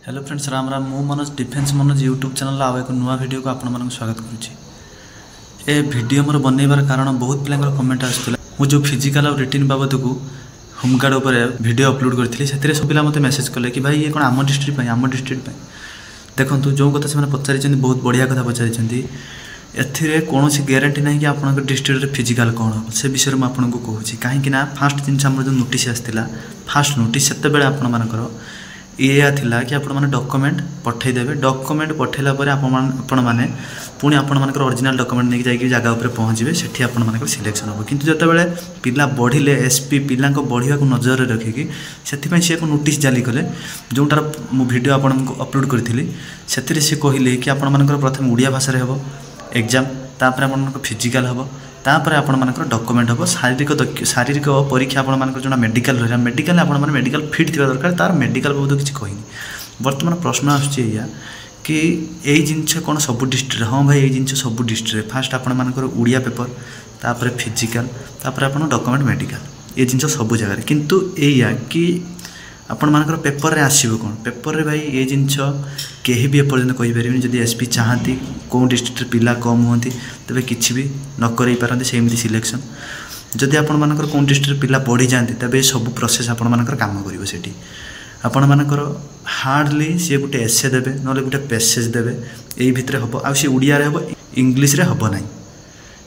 Hello friends, Ram Ram. मु Manoj defence Manoj YouTube channel आउ एक नुआ वीडियो को आपण मानक स्वागत करुच्ची। ए वीडियो मोर बनइबार कारण बहुत पिलांकर कमेंट आसुला। मु जो फिजिकल और रिटिन बाबत को होमगार्ड उपर वीडियो अपलोड करथिली सेतिरे सब पिला मते मेसेज कले कि भाई ये कोन आम डिस्ट्रिक्ट पई देखंतु जो कथा से पचारि बहुत बढ़िया कथा पचारि एथिरे कौन ग्यारंटी ना कि आपन डिस्ट्रिक्ट फिजिकल कौन हम से विषय में आपको कहूँ कहीं फास्ट जिनस जो नोटिस आसाला फास्ट नोटिस से आपण मानकर ये थिला कि आपण माने डॉक्यूमेंट पठेदेवे। डॉक्यूमेंट पठेला परे आपण माने पुणी आपण मानकर ओरिजिनल डॉक्यूमेंट नहीं जाइए जगह उपर पहुँचे सेठी आपण मानकर सिलेक्शन हम किंतु जतबेले पिला बढ़िले एसपी पिला बढ़िया को नजर रखिकी से सी एक नोटिस जारी कले जोटार मु वीडियो आपण अपलोड करी से कहले कि आपण मानकर प्रथम ओडिया भाषा हम एग्जाम तापर आपण फिजिकल हम तापर आपण मानकर डॉक्यूमेंट हम शारीरिक परीक्षा आपण मानकर जो मेडिकल रहा मेडिकल आपण माने मेडिकल फिट थिबा दरकार तार मेडिकल बहुत किसी कहनी। वर्तमान प्रश्न आसुया कि यही जिनस कौन सब डिस्ट्रिक्ट हाँ भाई ये जिनस सब डिस्ट्रिक्ट फास्ट आपण मानकर ओडिया पेपर तापर फिजिकल तापर आपण डॉक्यूमेंट मेडिकल ये जिनस सब जगह किंतु एया कि आपण मानकर पेपर रे आसीबो कोन पेपर रे भाई ये जिनस केही भी एपर्यंत कहि परिबेनी जदि एसपी चाहती कौन डिस्ट्रिक्ट पिला कम होती तबे किछि भी न करै पारंती सेमती सिलेक्शन जदि आपण मानकर कौन डिस्ट्रिक्ट पिला बढ़ी जाती तबे सब प्रोसेस आपण मानकर काम करिवो सेठी आपण मानकर हार्डली सी गोटे एसे देबे नले गोटे पैसेज देबे एई भितरे हबो आ सी उड़िया रे हबो इंग्लिश रे हबो नै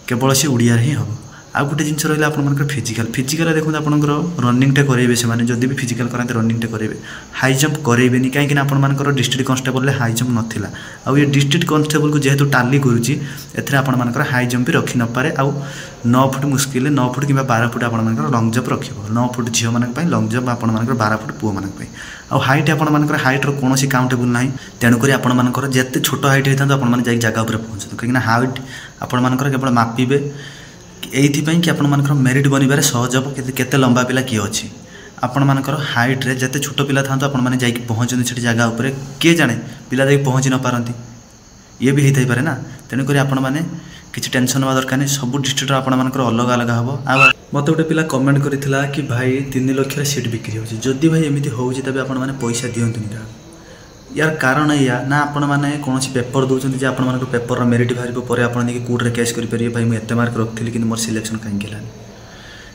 केवल सी उड़िया रे ही हबो। आ गोटे जिनस रहा आप फिजिकल देखो आपंकर रनिंगटे करेंगे से जदि भी फिजिकल कराते रनिंगटे करेंगे हाई जंप करेंगे कहीं आपर डिस्ट्रिक्ट कन्स्टेबल हाई जंप नाला आ ये डिस्ट्रिक्ट कन्स्टेबल को जेहेतु टाली करुच्ची एपर हाई जंप भी रखी नपे आ 9 फुट मुस्किल 9 फुट कि 12 फुट आपर लंग जंप रख 9 फुट झील मानी लंग जंप आपर 12 फुट पुओ मानी आ हाइट आपर हाइट्र कौन काउंटेबल ना तेणुक आपर जिते छोट हाइट होता है जगह पर पहुँचते कहीं हाइट आपर केवल मापिबे एइथिपाई कि आपण मानकर मेरिट बनिबारे सहज हम केते लंबा पिला किए अच्छी आपण मानकर हाइट रे जते छोट पिला था आपण माने जाई पहुँचते से जगह उपर किए जाने पिला जाई पहुँची न पारती ये भी होता पारे ना तेणुक आपण माने किसी टेंशन हवा दरकार नहीं सब डिस्ट्रिक्ट आपण मानकर अलग अलग हम आ मत गोटे पिला कमेंट करथिला कि भाई 3 लाख सीट बिक्री होची जदि भाई एमती होची तबे आपण माने पैसा दियंतुनी यार कारण या ना आपण मैंने कौन पेपर दौरान आप पेपर मेरिट बाहर पर आप कोर्टे केस करेंगे भाई मुझे मार्क रखी कि मोर सिलेक्शन कहीं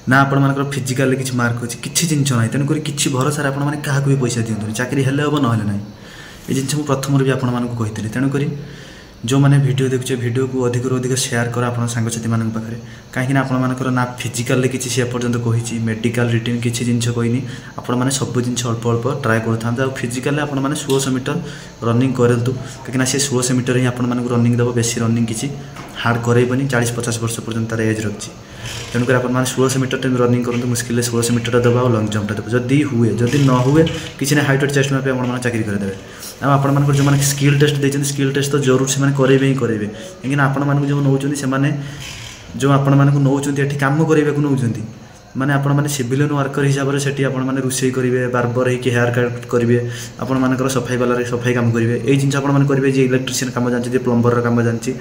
ना आपण फिजिकल किसी मार्क अच्छी किसी जिन ना तेणुक किसी भरोसा क्या भी पैसा दिखाँ चाकरी हेल्ले हम ना ना ये जिन मुझे प्रथम भी आपको तेणुक जो मैंने वीडियो देखुचे वीडियो को अधिक अधिक शेयर कर आप सांगसाथी मान पाखे कहीं आपर ना फिजिकल किसी से पर्यटन कही मेडिकल रिटिन किसी जिन कहनी आपने सब जिन अल्प अल्प ट्राए कर फिजिकल आपने 1600 मीटर रनिंग करूँ कहीं सी 1600 मीटर ही आपको रनिंग देव बेसी रनिंग किसी हार्ड करेबनी 40-50 वर्ष पर्यटन तार एज रखी तेणुक आप 1600 मीटर टाइम रनिंग करूँ मुस्किल 1600 मीटर देव और लंग जंपटा देव जदि हुए जदि न हुए किसी ना हाइट चेस्ट मैप आप चाकरी करदे आप जो मैंने स्किल टेस्ट देते स्किल टेस्ट तो जरूर से करेंगे ही करेंगे कहीं आपण जो नौ जो आपण नौ कम करने को नौ माने आपण माने सिविल वर्कर हिसाब से सेठी आपण माने रुसई करेंगे बार्बर ही हेयर कट करेंगे आपण मानकर सफाई वाला सफाई काम करेंगे यही जिन आपण माने करेंगे जे इलेक्ट्रिशियन काम जानते प्लम्बर काम जानते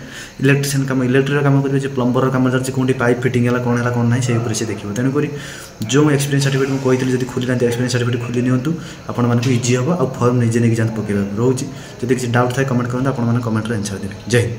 इलेक्ट्रिशियन काम इलेक्ट्रिक काम करेंगे प्लम्बर काम जानते कौन पाइप फिटिंग है कौन ना से ऊपर से देखिए तेणुक जो एक्सपीरियंस सर्टिफिकेट मुझे कही जब खोली ना एक्सपीरियंस सर्टिफिकेट खोली निंतु आपण इजी हम आ फॉर्म निजे नहीं जाते पकेबा रोचे जब किसी डाउट थाए कमेंट करते आप कमेंट आंसर देवे। जय हिंद।